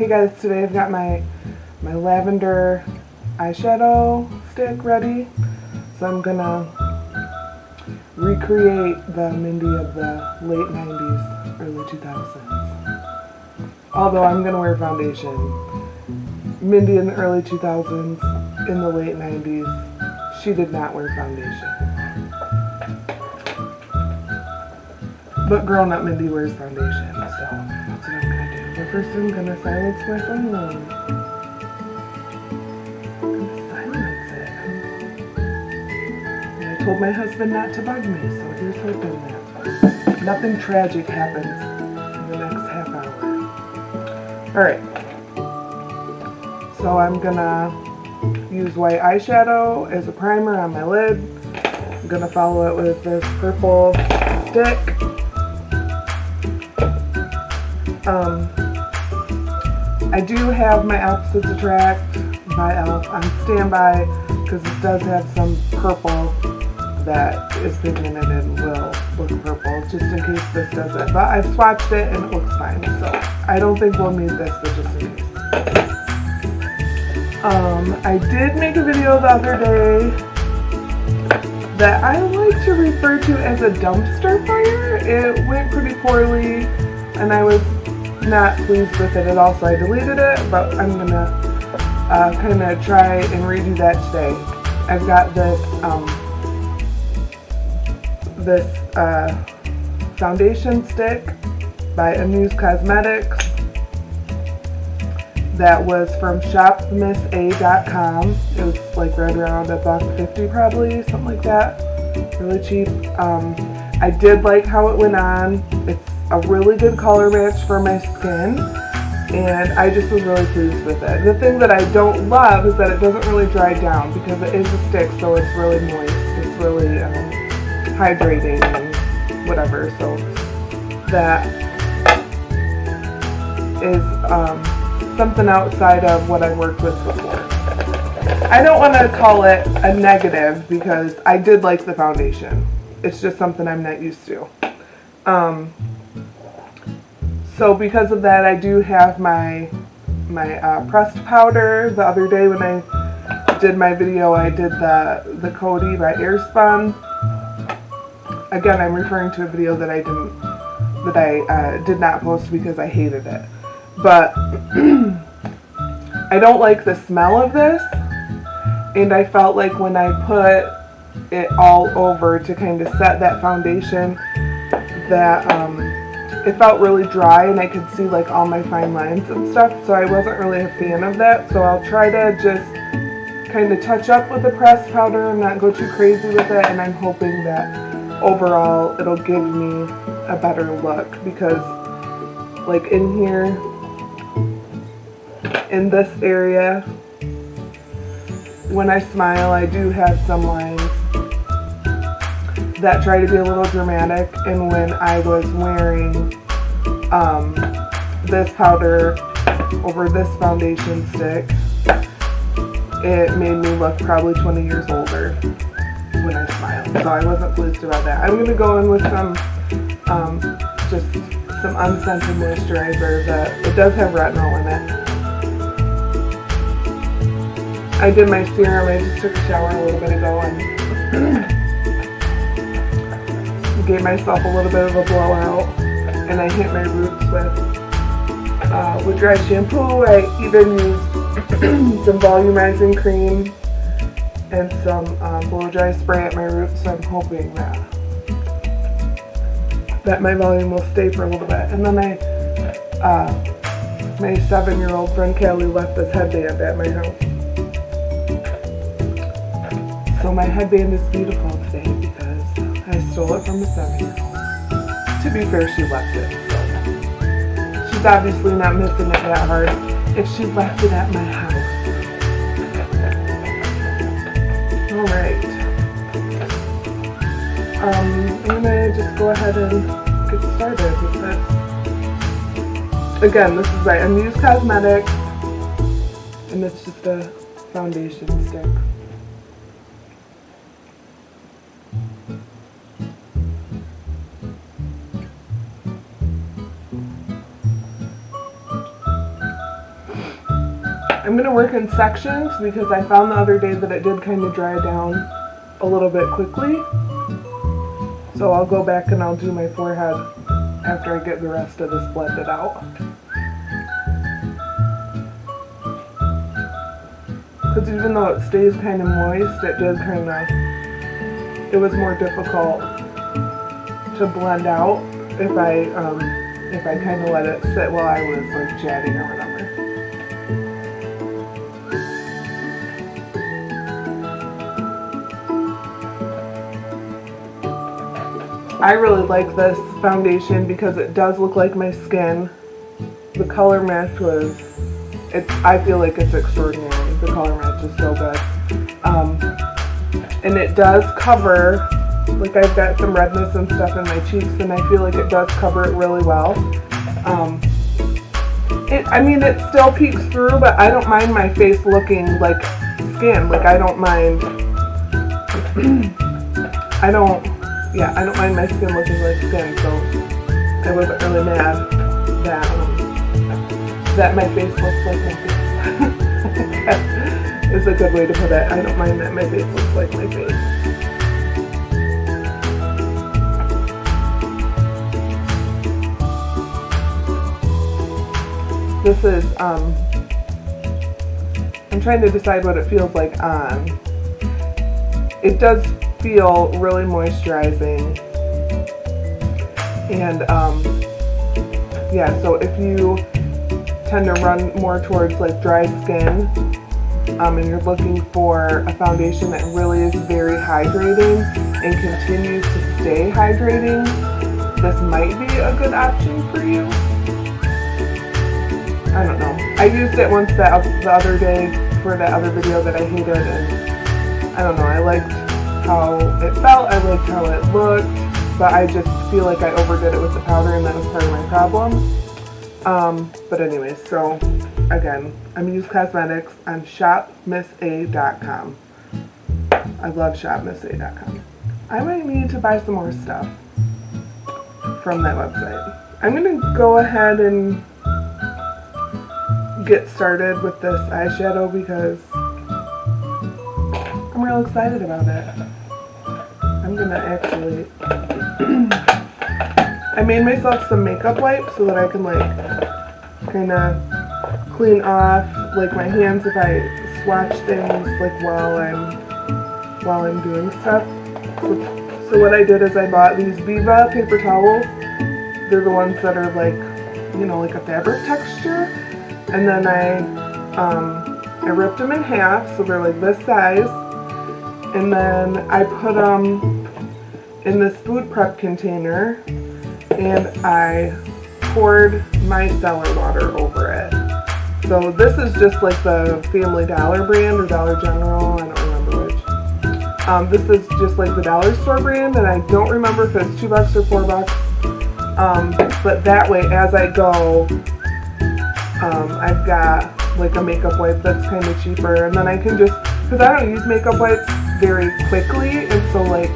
Hey guys, today I've got my lavender eyeshadow stick ready. So I'm gonna recreate the Mindy of the late 90s, early 2000s. Although I'm gonna wear foundation. Mindy in the early 2000s, in the late 90s, she did not wear foundation. But grown-up Mindy wears foundation, so that's what I'm gonna do. But first I'm gonna silence my phone. I'm gonna silence it. And I told my husband not to bug me, so here's hoping that nothing tragic happens in the next half hour. Alright. So I'm gonna use white eyeshadow as a primer on my lid. I'm gonna follow it with this purple stick. I do have my Opposites Attract by e.l.f. on standby because it does have some purple that is pigmented and will look purple, just in case this doesn't. But I've swatched it and it looks fine, so I don't think we'll need this, but just in case. I did make a video the other day that I like to refer to as a dumpster fire. It went pretty poorly and I was not pleased with it at all, so I deleted it, but I'm gonna kind of try and redo that today. I've got this foundation stick by Amuse Cosmetics that was from shopmissa.com. It was like right around $1.50 probably, something like that. Really cheap. I did like how it went on. It's a really good color match for my skin, and I just was really pleased with it. The thing that I don't love is that it doesn't really dry down because it is a stick, so it's really moist. It's really hydrating and whatever, so that is something outside of what I've worked with before. I don't want to call it a negative because I did like the foundation. It's just something I'm not used to. So because of that, I do have my pressed powder. The other day when I did my video, I did the Coty by Airspun. Again, I'm referring to a video that I did not post because I hated it. But I don't like the smell of this, and I felt like when I put it all over to kind of set that foundation, that it felt really dry and I could see like all my fine lines and stuff, so I wasn't really a fan of that. So I'll try to just kind of touch up with the pressed powder and not go too crazy with it, and I'm hoping that overall it'll give me a better look, because like in here, in this area, when I smile I do have some lines that try to be a little dramatic, and when I was wearing this powder over this foundation stick, it made me look probably 20 years older when I smiled, so I wasn't pleased about that. I'm going to go in with some just some unscented moisturizer that it does have retinol in it. I did my serum. I just took a shower a little bit ago and gave myself a little bit of a blowout, and I hit my roots with dry shampoo. I even used some volumizing cream and some blow dry spray at my roots, so I'm hoping that my volume will stay for a little bit. And then my 7-year-old friend Callie left this headband at my house. So my headband is beautiful today because I stole it from a 7-year-old. To be fair, she left it, so she's obviously not missing it that hard if she left it at my house. Alright. I'm gonna just go ahead and get started with this. Again, this is by Amuse Cosmetics, and it's just a foundation stick. I'm going to work in sections because I found the other day that it did kind of dry down a little bit quickly. So I'll go back and I'll do my forehead after I get the rest of this blended out. Because even though it stays kind of moist, it was more difficult to blend out if I kind of let it sit while I was like chatting or whatever. I really like this foundation because it does look like my skin. The color match I feel like it's extraordinary. The color match is so good. And it does cover, like I've got some redness and stuff in my cheeks, and I feel like it does cover it really well. It still peeks through, but I don't mind my face looking like skin. Like I don't mind my skin looking like skin, so I wasn't really mad that my face looks like my face. Is a good way to put it. I don't mind that my face looks like my face. This is, I'm trying to decide what it feels like on. It does feel really moisturizing. And, yeah, so if you tend to run more towards like dry skin, and you're looking for a foundation that really is very hydrating and continues to stay hydrating, this might be a good option for you. I don't know. I used it once the other day for that other video that I hated, and I don't know, I liked how it felt, I liked how it looked, but I just feel like I overdid it with the powder, and that was part of my problem. But anyways, so again, I'm Muse Cosmetics on shopmissa.com. I love shopmissa.com. I might need to buy some more stuff from that website. I'm going to go ahead and get started with this eyeshadow because I'm real excited about it. I'm going to actually... I made myself some makeup wipes so that I can like kind of clean off like my hands if I swatch things like while I'm doing stuff. So what I did is I bought these Viva paper towels. They're the ones that are like, you know, like a fabric texture. And then I ripped them in half so they're like this size. And then I put them in this food prep container. And I poured micellar water over it. So this is just like the Family Dollar brand or Dollar General, I don't remember which. This is just like the dollar store brand, and I don't remember if it's $2 or $4. But that way, as I go, I've got like a makeup wipe that's kind of cheaper, and then I can just, because I don't use makeup wipes very quickly, and so like,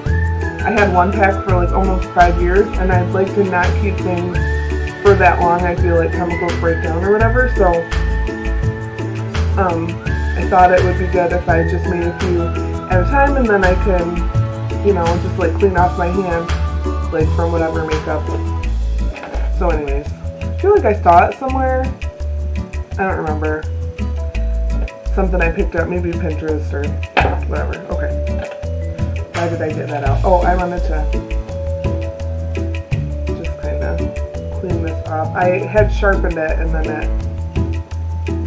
I had one pack for like almost 5 years, and I'd like to not keep things for that long. I feel like chemicals break down or whatever, so I thought it would be good if I just made a few at a time, and then I can, you know, just like clean off my hands like from whatever makeup. So anyways, I feel like I saw it somewhere. I don't remember. Something I picked up, maybe Pinterest or whatever. Okay. Why did I get that out? Oh, I wanted to just kind of clean this up. I had sharpened it, and then it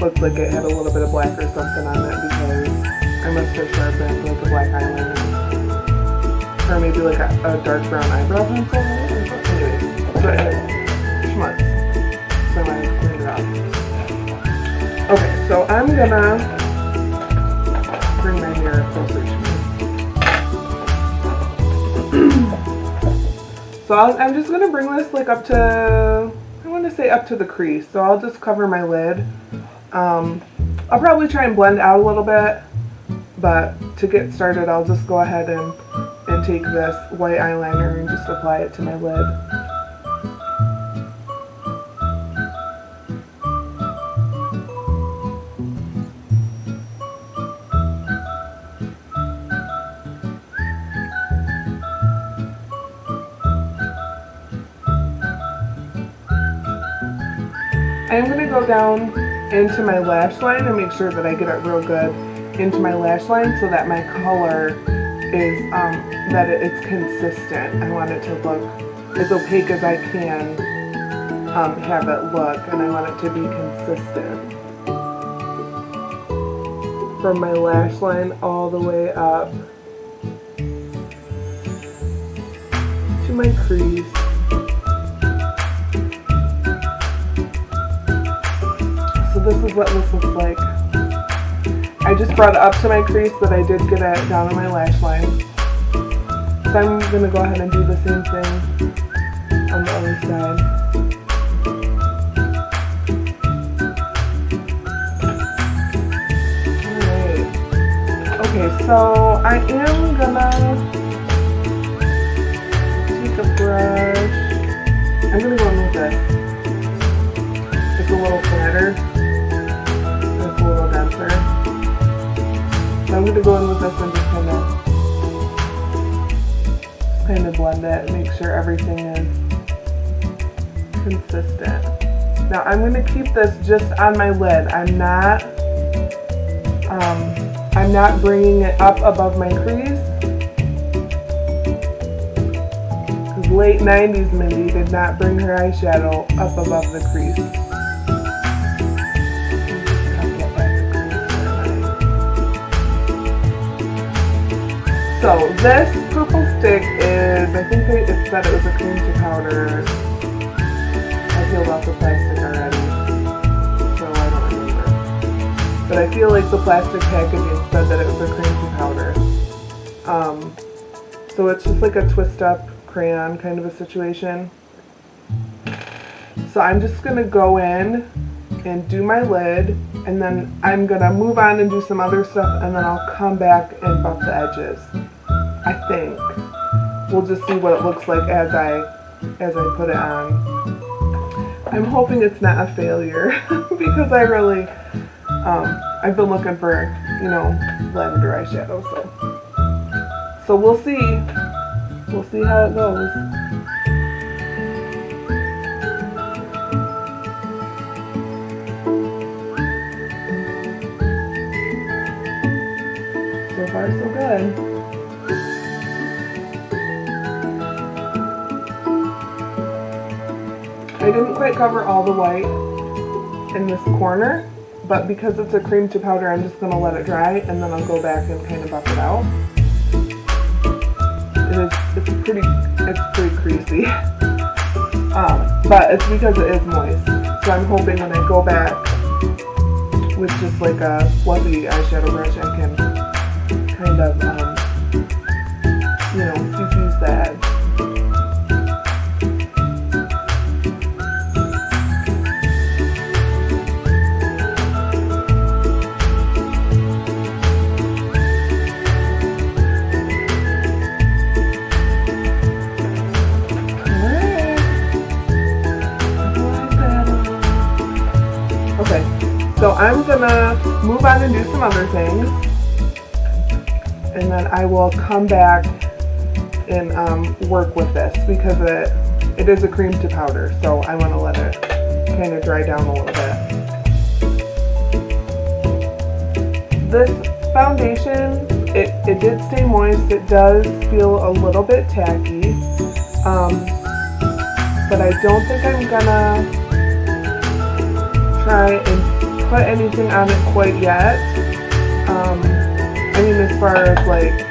looked like it had a little bit of black or something on it because I must have sharpened like a black eyeliner. Or maybe like a dark brown eyebrow pencil. Anyways, so it had schmutz. So I wanted to clean it up. Okay, so I'm gonna bring my mirror closer to me. So I'm just going to bring this like up to, I want to say up to the crease. So I'll just cover my lid. I'll probably try and blend out a little bit, but to get started I'll just go ahead and take this white eyeliner and just apply it to my lid. I'm going to go down into my lash line and make sure that I get it real good into my lash line so that my color is, that it's consistent. I want it to look as opaque as I can have it look, and I want it to be consistent. From my lash line all the way up to my crease. So this is what this looks like. I just brought it up to my crease, but I did get it down on my lash line. So I'm going to go ahead and do the same thing on the other side. Okay, so I am gonna take a brush. I'm gonna go in with this. It's a little flatter. It's a little denser. So I'm gonna go in with this and just kind of blend it, make sure everything is consistent. Now I'm gonna keep this just on my lid. I'm not bringing it up above my crease, because late 90s Mindy did not bring her eyeshadow up above the crease. So this purple stick is, I think it said it was a cream to powder. I peeled off the plastic already, so I don't remember. But I feel like the plastic packaging said that it was a cream to powder. So it's just like a twist up crayon kind of a situation. So I'm just going to go in and do my lid, and then I'm going to move on and do some other stuff, and then I'll come back and buff the edges. I think. We'll just see what it looks like as I put it on. I'm hoping it's not a failure because I really I've been looking for, you know, lavender eyeshadow, so we'll see. We'll see how it goes. So far, so good. I didn't quite cover all the white in this corner, but because it's a cream to powder, I'm just going to let it dry, and then I'll go back and kind of buff it out. It's pretty creasy, but it's because it is moist. So I'm hoping when I go back with just like a fluffy eyeshadow brush, I can kind of, you know, diffuse that. So I'm gonna move on and do some other things, and then I will come back and work with this because it is a cream to powder, so I want to let it kind of dry down a little bit. This foundation, it did stay moist. It does feel a little bit tacky, but I don't think I'm gonna try and put anything on it quite yet. I mean, as far as like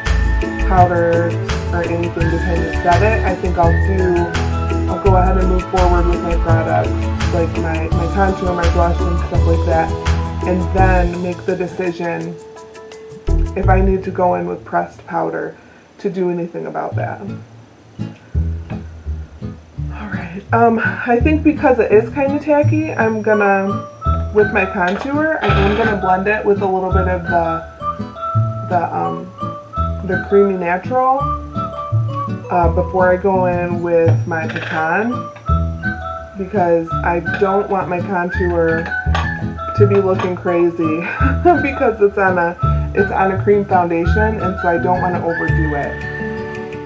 powder or anything to kind of set it, I think I'll go ahead and move forward with my products, like my contour, my blush, and stuff like that, and then make the decision if I need to go in with pressed powder to do anything about that. Alright, I think because it is kind of tacky, I'm gonna, with my contour, I am going to blend it with a little bit of the Creamy Natural before I go in with my pecan, because I don't want my contour to be looking crazy because it's on a cream foundation, and so I don't want to overdo it.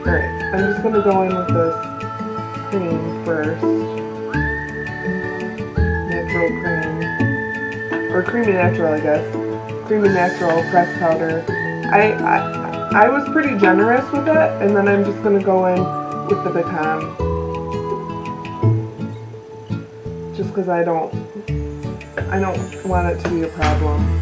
Alright, I'm just going to go in with this cream first. natural cream, or creamy natural, I guess. Creamy natural pressed powder. I was pretty generous with it, and then I'm just gonna go in with the pecan, just because I don't want it to be a problem.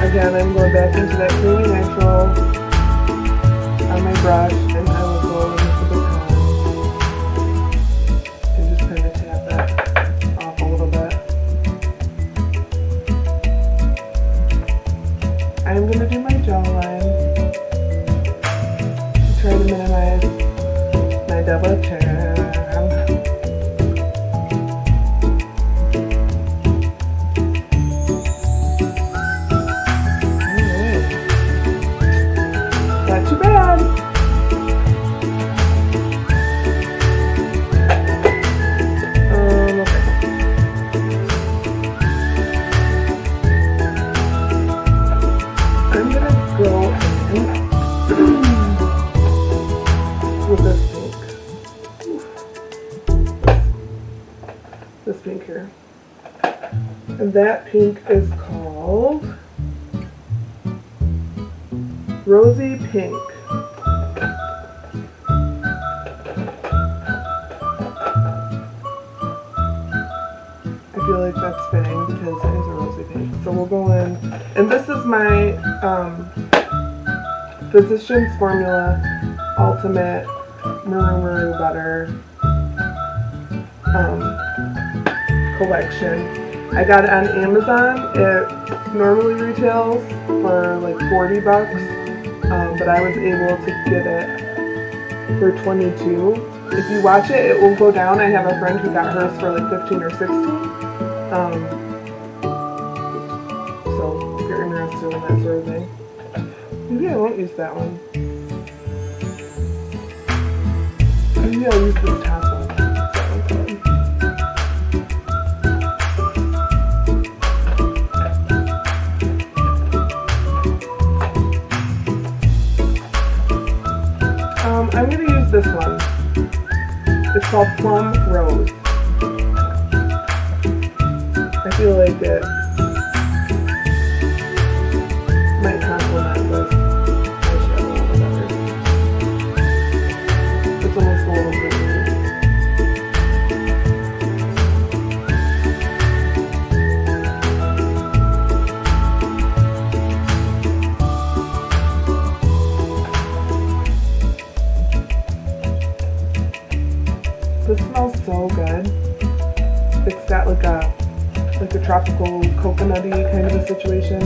Again, I'm going back into that creamy natural on my brush, and I will go in with the pecan and just kind of tap that off a little bit. I'm going to do my jawline to try to minimize my double chin. This pink here. And that pink is called Rosy Pink. I feel like that's fitting because it is a rosy pink. So we'll go in, and this is my Physicians Formula Ultimate Maru Butter collection. I got it on Amazon. It normally retails for like 40 bucks, but I was able to get it for 22. If you watch it, it will go down. I have a friend who got hers for like 15 or 16. So if you're interested in that sort of thing. Maybe I won't use that one. Maybe I'll use this top one. I'm going to use this one. It's called Plum Rose. I feel like it might complement this eyeshadow a little better. It's almost a little bit. This smells so good. It's got like a tropical coconutty kind of a situation.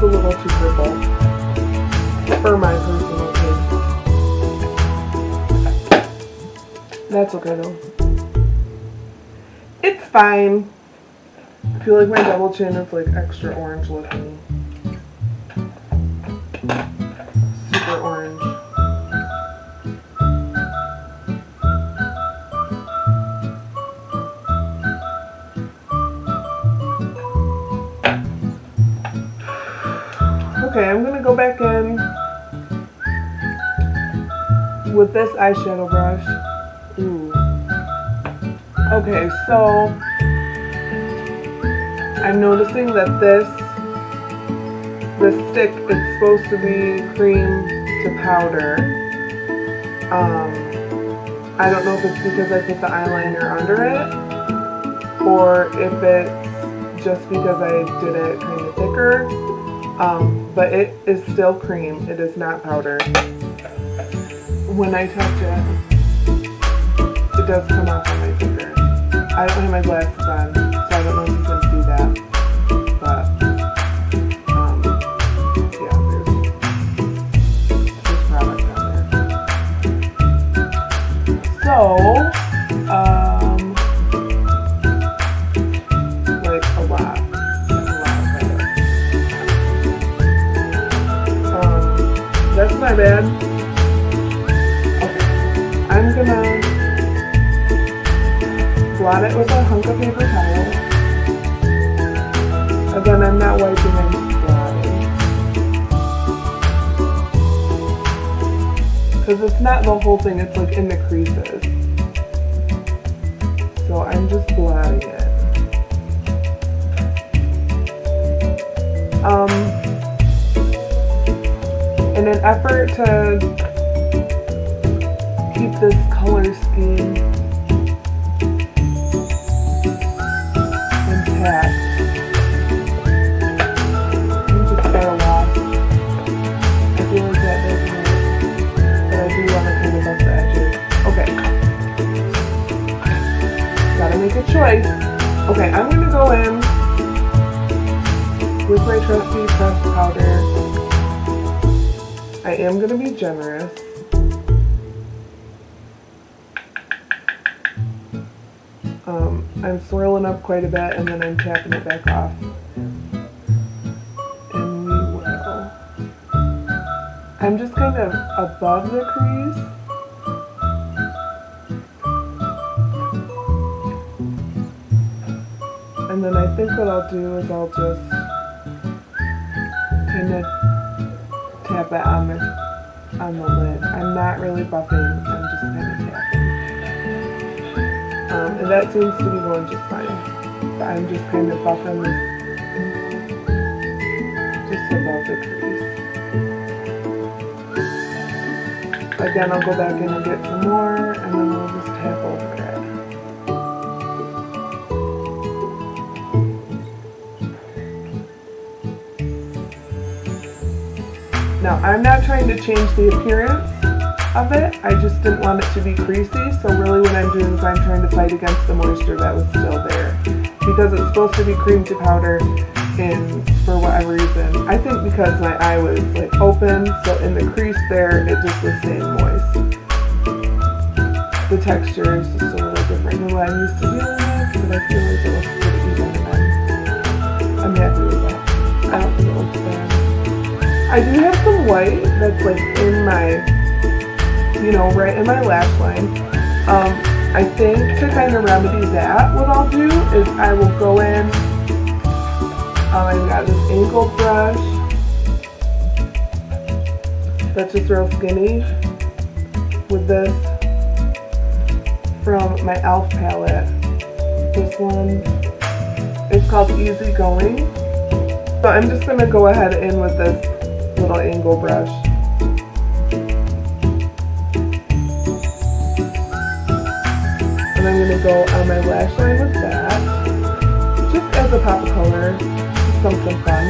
A little too purple for my personal taste. That's okay though. It's fine. I feel like my double chin is like extra orange looking. Super orange. Okay, I'm going to go back in with this eyeshadow brush. Ooh. Okay, so I'm noticing that this stick is supposed to be cream to powder. I don't know if it's because I put the eyeliner under it, or if it's just because I did it kind of thicker. But it is still cream. It is not powder. When I touch it, it does come off on my finger. I don't have my glasses on, so I don't know if you can see that. But, yeah, there's product on there. So, like a lot of it. That's my bad. Okay, I'm gonna blot it with a hunk of paper towel. Again, I'm not wiping, I'm just blotting. Because it's not the whole thing, it's like in the creases. So I'm just blotting it. In an effort to keep this color scheme intact, I'm just gonna wash. I feel like that does help, but I do want to kind of up the edges. Okay. Gotta make a choice. Okay, I'm gonna go in with my trusty pressed powder. I am gonna be generous. I'm swirling up quite a bit and then I'm tapping it back off. And we will. I'm just kind of above the crease. And then I think what I'll do is I'll just kind of tap it on the lid. I'm not really buffing, I'm just kind of tapping. And that seems to be going just fine. But I'm just kind of buffing this just above the crease. Again, I'll go back in and get some more, and then we'll just tap over it. Now, I'm not trying to change the appearance of it. I just didn't want it to be creasy, so really what I'm doing is I'm trying to fight against the moisture that was still there. Because it's supposed to be cream to powder, and for whatever reason, I think because my eye was like open, so in the crease there, it just was staying moist. The texture is just a little different than what I'm used to dealing with, but I feel like it looks pretty even, and I'm happy with that. I don't think it looks bad. I do have some white that's like in my, you know, right in my lash line. I think to kind of remedy that, what I'll do is I will go in, I've got this angled brush that's just real skinny with this from my e.l.f. palette. This one, it's called Easy Going. So I'm just going to go ahead in with this little angle brush. And I'm going to go on my lash line with that, just as a pop of color, just something fun.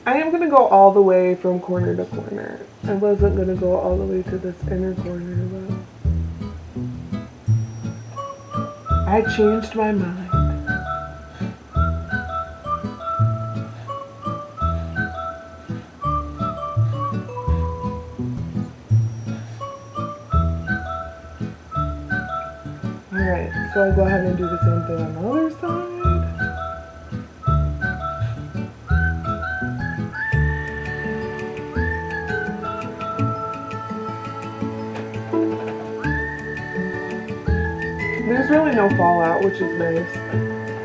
I am going to go all the way from corner to corner. I wasn't going to go all the way to this inner corner, but I changed my mind. Alright, so I'll go ahead and do the same thing on the other side. There's really no fallout, which is nice,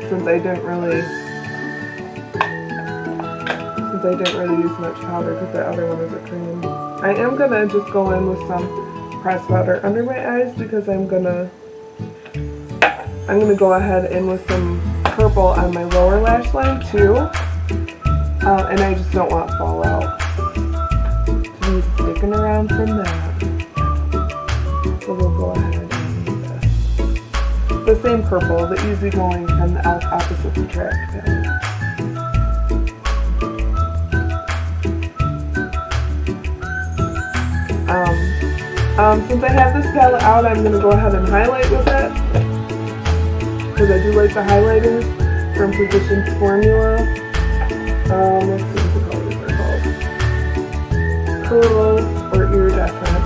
since I didn't really use much powder because the other one is a cream. I am gonna just go in with some pressed powder under my eyes because I'm gonna I'm going to go ahead in with some purple on my lower lash line too. And I just don't want fallout to be sticking around from that. So we'll go ahead and do this. The same purple, the easygoing from the opposite attract palette. Since I have this palette out, I'm going to go ahead and highlight with it. Because I do like the highlighters from Physicians Formula. Let's see what the colors are called. Pearl or Iridescent.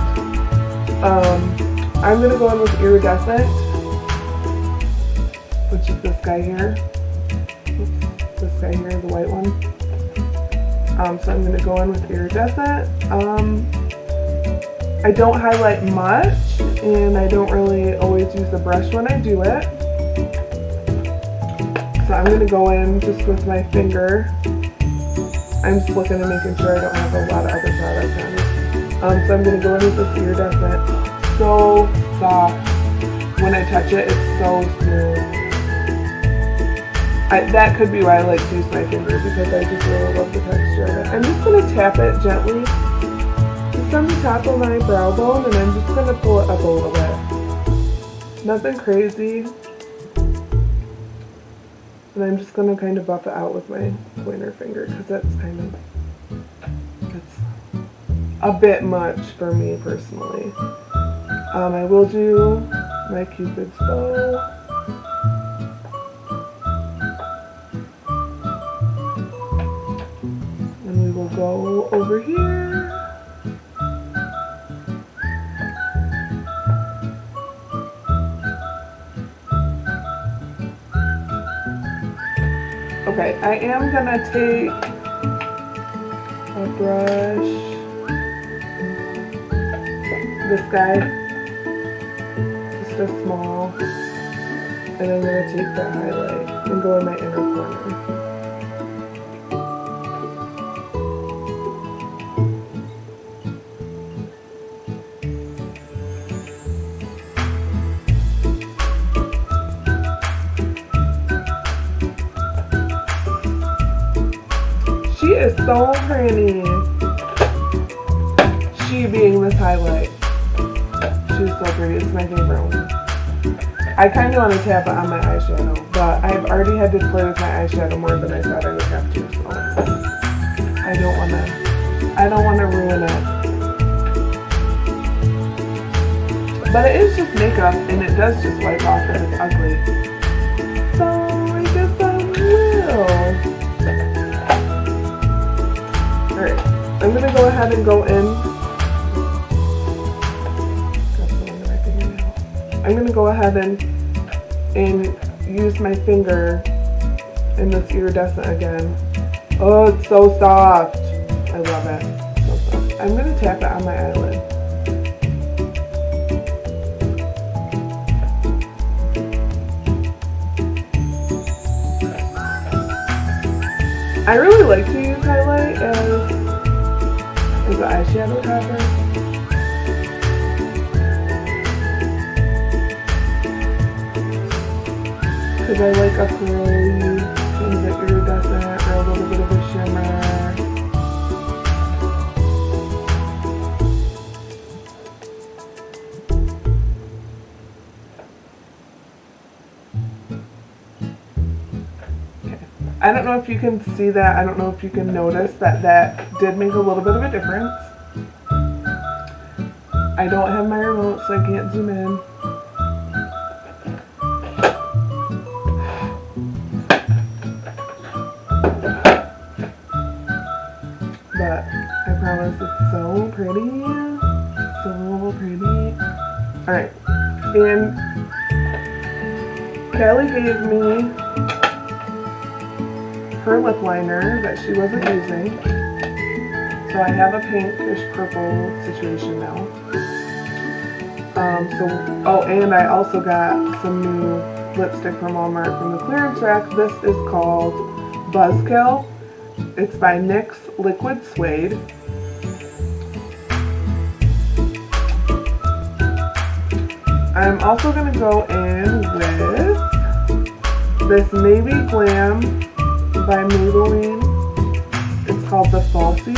I'm going to go in with Iridescent, which is this guy here. Oops, this guy here, the white one. So I'm going to go in with Iridescent. I don't highlight much, and I don't really always use the brush when I do it. So I'm going to go in just with my finger. I'm just looking and making sure I don't have a lot of other products on. So I'm going to go in with this Iridescent. So soft. When I touch it, it's so smooth. That could be why I like to use my finger, because I just really love the texture of it. I'm just going to tap it gently just on the top of my brow bone, and I'm just going to pull it up a little bit. Nothing crazy. And I'm just going to kind of buff it out with my pointer finger, because that's kind of, it's a bit much for me personally. I will do my Cupid's bow. And we will go over here. Okay, I am gonna take a brush, this guy, just a small, and I'm gonna take that highlight and go in my inner corner. She is so pretty. She being this highlight. She's so pretty. It's my favorite one. I kind of want to tap it on my eyeshadow, but I've already had to play with my eyeshadow more than I thought I would have to, so I don't want to ruin it. But it is just makeup, and it does just wipe off if it's ugly. So I guess I will. Alright, I'm going to go ahead and go in. I'm going to go ahead and use my finger in this Iridescent again. Oh, it's so soft. I love it. So soft. I'm going to tap it on my eyelid. I really like to use highlight as an eyeshadow topper. Because I like a pearly, things like iridescent or a little bit of a shimmer. I don't know if you can see that. I don't know if you can notice that that did make a little bit of a difference. I don't have my remote, so I can't zoom in. But I promise it's so pretty. So pretty. Alright. And Callie gave me her lip liner that she wasn't using. So I have a pinkish purple situation now. And I also got some new lipstick from Walmart from the clearance rack. This is called Buzzkill. It's by NYX Liquid Suede. I'm also going to go in with this Navy Glam by Maybelline. It's called the Falsies.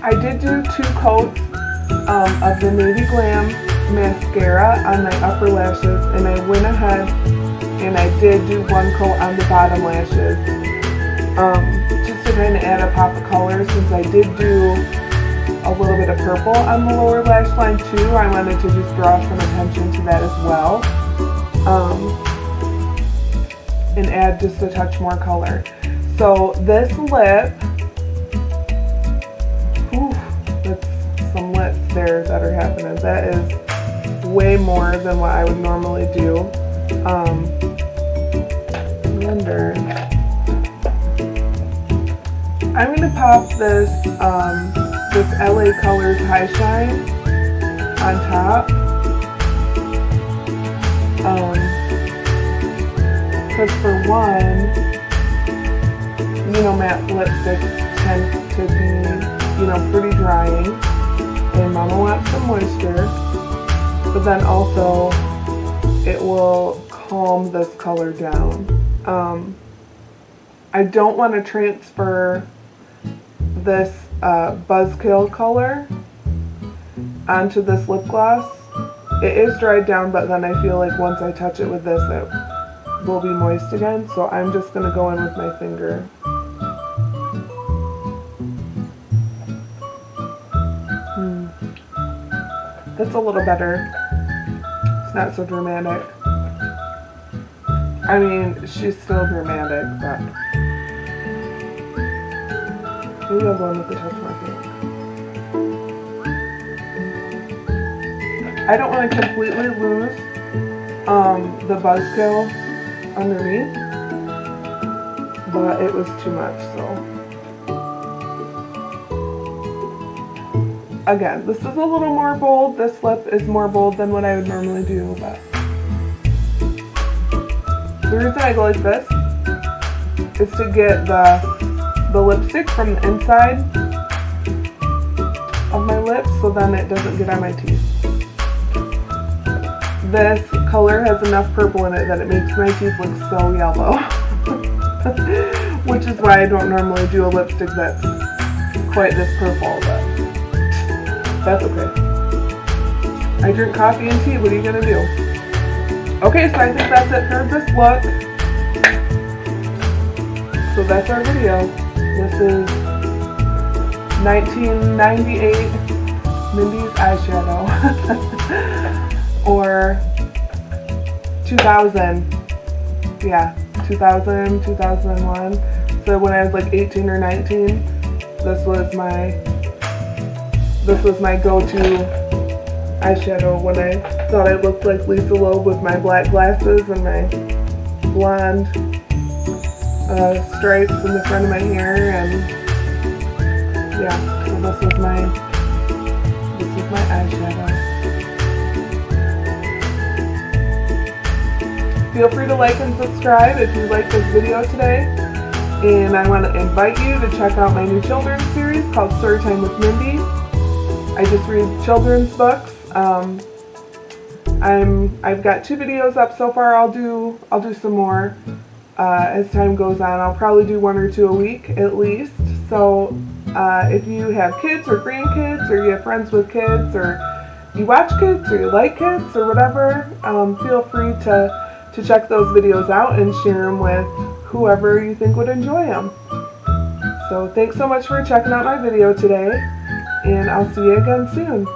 I did do 2 coats of the Navy Glam mascara on my upper lashes, and I went ahead and I did do 1 coat on the bottom lashes, just to kind of add a pop of color, since I did do a little bit of purple on the lower lash line too. I wanted to just draw some attention to that as well, and add just a touch more color. So this lip, that's some lips there that are happening. That is way more than what I would normally do. Lavender. I'm going to pop this this LA Colors High Shine on top. Because for one, you know, matte lipsticks tend to be, you know, pretty drying, and Mama wants some moisture, but then also it will calm this color down. I don't want to transfer this Buzzkill color onto this lip gloss. It is dried down, but then I feel like once I touch it with this, it will be moist again, so I'm just going to go in with my finger. That's a little better. It's not so dramatic. I mean, she's still dramatic, but maybe I'll go in with the touch marker. I don't want to completely lose the Buzzkill underneath, but it was too much, so. Again, this is a little more bold. This lip is more bold than what I would normally do, but the reason I go like this is to get the lipstick from the inside of my lips, so then it doesn't get on my teeth. This color has enough purple in it that it makes my teeth look so yellow, which is why I don't normally do a lipstick that's quite this purple, but that's okay. I drink coffee and tea, what are you gonna do? Okay, so I think that's it for this look. So that's our video. This is 1998 Mindy's eyeshadow. Or 2000. Yeah, 2000, 2001. So when I was like 18 or 19, this was my go-to eyeshadow when I thought I looked like Lisa Loeb with my black glasses and my blonde stripes in the front of my hair, and yeah, so this is my eyeshadow. Feel free to like and subscribe if you like this video today, and I want to invite you to check out my new children's series called Storytime with Mindy. I just read children's books. I've got 2 videos up so far. I'll do some more as time goes on. I'll probably do 1 or 2 a week at least. So if you have kids or grandkids, or you have friends with kids, or you watch kids, or you like kids, or whatever, feel free to check those videos out and share them with whoever you think would enjoy them. So thanks so much for checking out my video today, and I'll see you again soon.